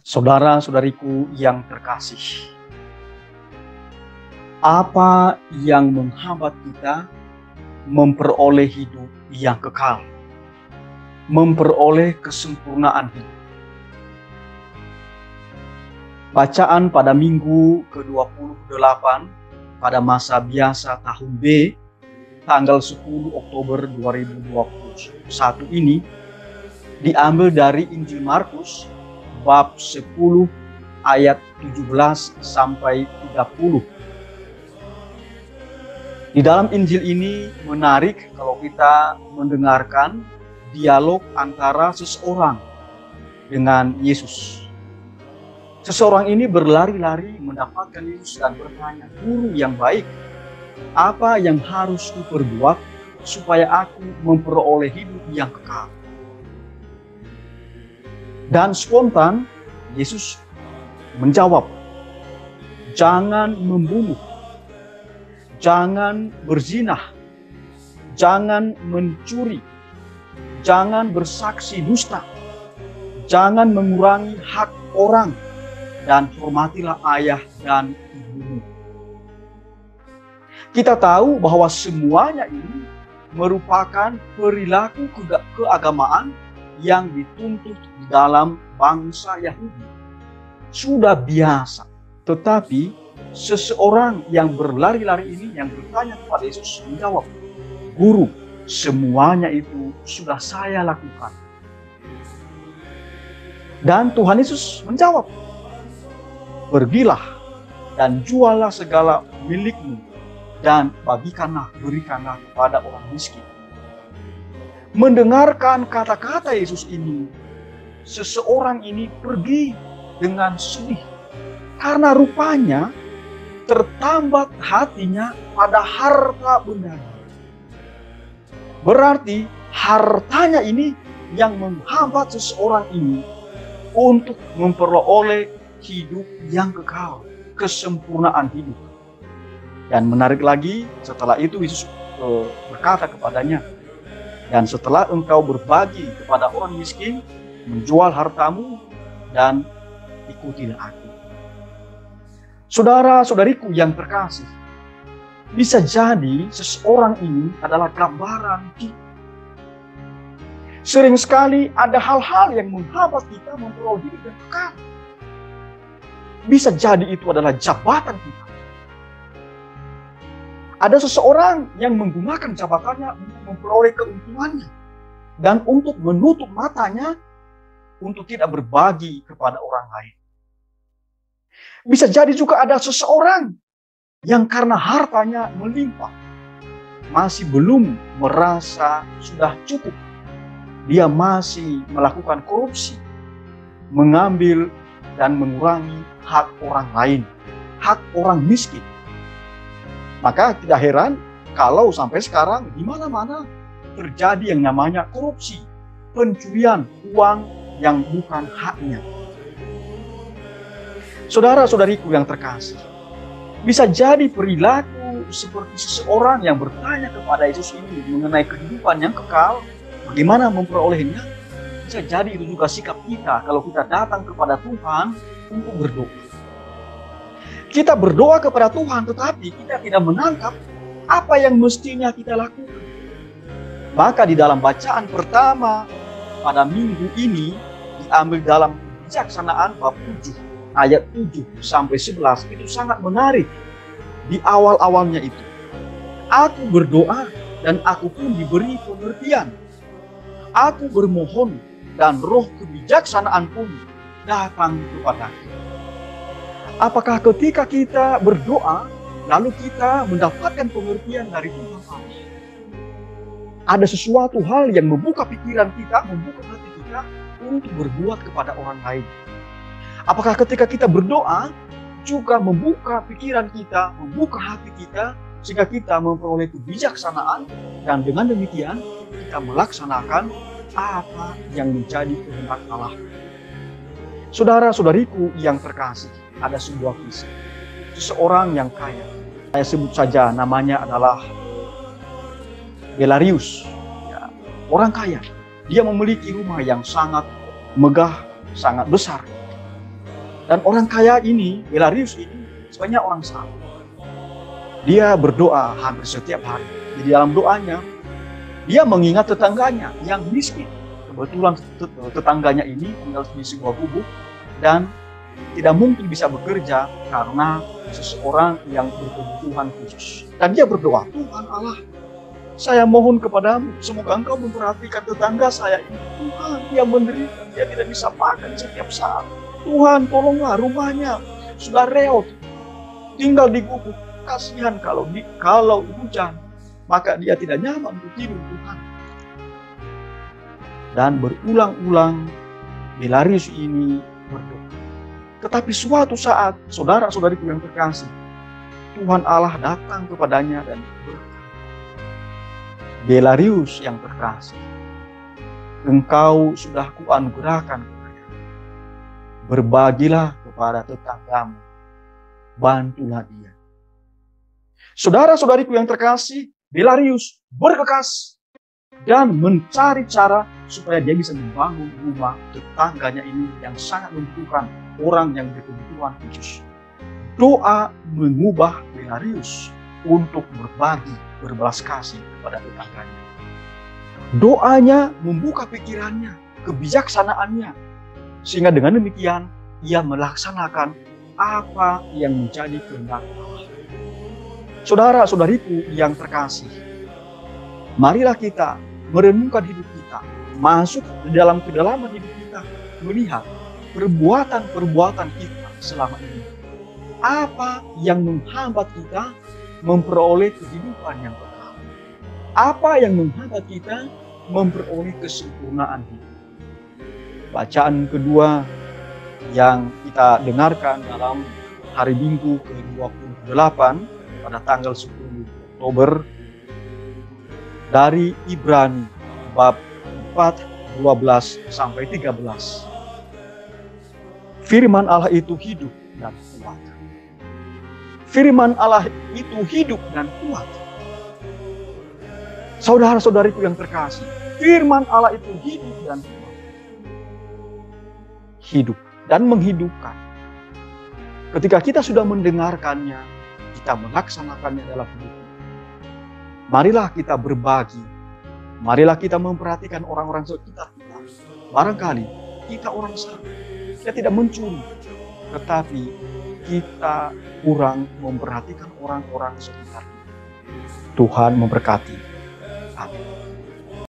Saudara-saudariku yang terkasih, apa yang menghambat kita memperoleh hidup yang kekal, memperoleh kesempurnaan hidup? Bacaan pada minggu ke-28 pada masa biasa tahun B, tanggal 10 Oktober 2021 ini diambil dari Injil Markus bab 10 ayat 17 sampai 30. Di dalam Injil ini menarik kalau kita mendengarkan dialog antara seseorang dengan Yesus. Seseorang ini berlari-lari mendapatkan Yesus dan bertanya, "Guru yang baik, apa yang harus kuperbuat supaya aku memperoleh hidup yang kekal?" Dan spontan Yesus menjawab, "Jangan membunuh, jangan berzinah, jangan mencuri, jangan bersaksi dusta, jangan mengurangi hak orang, dan hormatilah ayah dan ibumu." Kita tahu bahwa semuanya ini merupakan perilaku keagamaan yang dituntut di dalam bangsa Yahudi. Sudah biasa. Tetapi seseorang yang berlari-lari ini yang bertanya kepada Yesus menjawab, "Guru, semuanya itu sudah saya lakukan." Dan Tuhan Yesus menjawab, "Pergilah dan jualah segala milikmu dan berikanlah kepada orang miskin." Mendengarkan kata-kata Yesus ini, seseorang ini pergi dengan sedih karena rupanya tertambat hatinya pada harta benda. Berarti hartanya ini yang menghambat seseorang ini untuk memperoleh hidup yang kekal, kesempurnaan hidup. Dan menarik lagi, setelah itu Yesus berkata kepadanya, "Dan setelah engkau berbagi kepada orang miskin, menjual hartamu dan ikutilah aku." Saudara-saudariku yang terkasih, bisa jadi seseorang ini adalah gambaran kita. Sering sekali ada hal-hal yang menghambat kita memperoleh hidup yang kekal. Bisa jadi itu adalah jabatan kita. Ada seseorang yang menggunakan jabatannya untuk memperoleh keuntungannya dan untuk menutup matanya untuk tidak berbagi kepada orang lain. Bisa jadi juga ada seseorang yang karena hartanya melimpah masih belum merasa sudah cukup. Dia masih melakukan korupsi, mengambil dan mengurangi hak orang lain, hak orang miskin. Maka tidak heran kalau sampai sekarang di mana-mana terjadi yang namanya korupsi, pencurian uang yang bukan haknya. Saudara-saudariku yang terkasih, bisa jadi perilaku seperti seseorang yang bertanya kepada Yesus ini mengenai kehidupan yang kekal, bagaimana memperolehnya. Bisa jadi itu juga sikap kita kalau kita datang kepada Tuhan untuk berdoa. Kita berdoa kepada Tuhan, tetapi kita tidak menangkap apa yang mestinya kita lakukan. Maka di dalam bacaan pertama pada minggu ini diambil dalam Kebijaksanaan bab 7 ayat 7 sampai 11 itu sangat menarik. Di awal-awalnya itu, "Aku berdoa dan aku pun diberi pengertian. Aku bermohon dan roh kebijaksanaan pun datang kepadaku." Apakah ketika kita berdoa, lalu kita mendapatkan pengertian dari Tuhan Allah? Ada sesuatu hal yang membuka pikiran kita, membuka hati kita untuk berbuat kepada orang lain. Apakah ketika kita berdoa, juga membuka pikiran kita, membuka hati kita, sehingga kita memperoleh kebijaksanaan, dan dengan demikian kita melaksanakan apa yang menjadi kehendak Allah. Saudara-saudariku yang terkasih, ada sebuah kisah. Seseorang yang kaya, saya sebut saja namanya adalah Belarius. Ya, orang kaya. Dia memiliki rumah yang sangat megah, sangat besar. Dan orang kaya ini, Belarius ini, sebenarnya orang salah. Dia berdoa hampir setiap hari. Di dalam doanya, dia mengingat tetangganya yang miskin. Kebetulan tetangganya ini tinggal di sebuah gubuk dan tidak mungkin bisa bekerja karena seseorang yang berkebutuhan khusus. Dan dia berdoa, Tuhan Allah, saya mohon kepadamu, semoga engkau memperhatikan tetangga saya ini. Tuhan, dia menderita, dia tidak bisa makan setiap saat. Tuhan, tolonglah, rumahnya sudah reot, tinggal di gubuk. Kasihan kalau hujan, maka dia tidak nyaman untuk tidur, Tuhan. Dan berulang-ulang Belarius ini berdoa. Tetapi suatu saat, saudara-saudariku yang terkasih, Tuhan Allah datang kepadanya dan berkata, Belarius yang terkasih, engkau sudah kuanugerahkan kepada. Berbagilah kepada tetanggamu, bantulah dia. Saudara-saudariku yang terkasih, Belarius bergegas dan mencari cara supaya dia bisa membangun rumah tetangganya ini yang sangat membutuhkan, orang yang berkebutuhan khusus. Doa mengubah Belarius untuk berbagi, berbelas kasih kepada tetangganya. Doanya membuka pikirannya, kebijaksanaannya, sehingga dengan demikian ia melaksanakan apa yang menjadi kehendak Allah. Saudara-saudariku yang terkasih, marilah kita merenungkan hidup kita, masuk di dalam kedalaman hidup kita, melihat perbuatan-perbuatan kita selama ini. Apa yang menghambat kita memperoleh kehidupan yang kekal? Apa yang menghambat kita memperoleh kesempurnaan hidup? Bacaan kedua yang kita dengarkan dalam hari Minggu ke-28 pada tanggal 10 Oktober dari Ibrani bab 4, 12 sampai 13. Firman Allah itu hidup dan kuat. Firman Allah itu hidup dan kuat. Saudara-saudariku yang terkasih, firman Allah itu hidup dan kuat. Hidup dan menghidupkan. Ketika kita sudah mendengarkannya, kita melaksanakannya dalam hidup kita. Marilah kita berbagi. Marilah kita memperhatikan orang-orang sekitar kita. Barangkali kita orang salah. Kita tidak mencuri. Tetapi kita kurang memperhatikan orang-orang sekitar kita. Tuhan memberkati. Amin.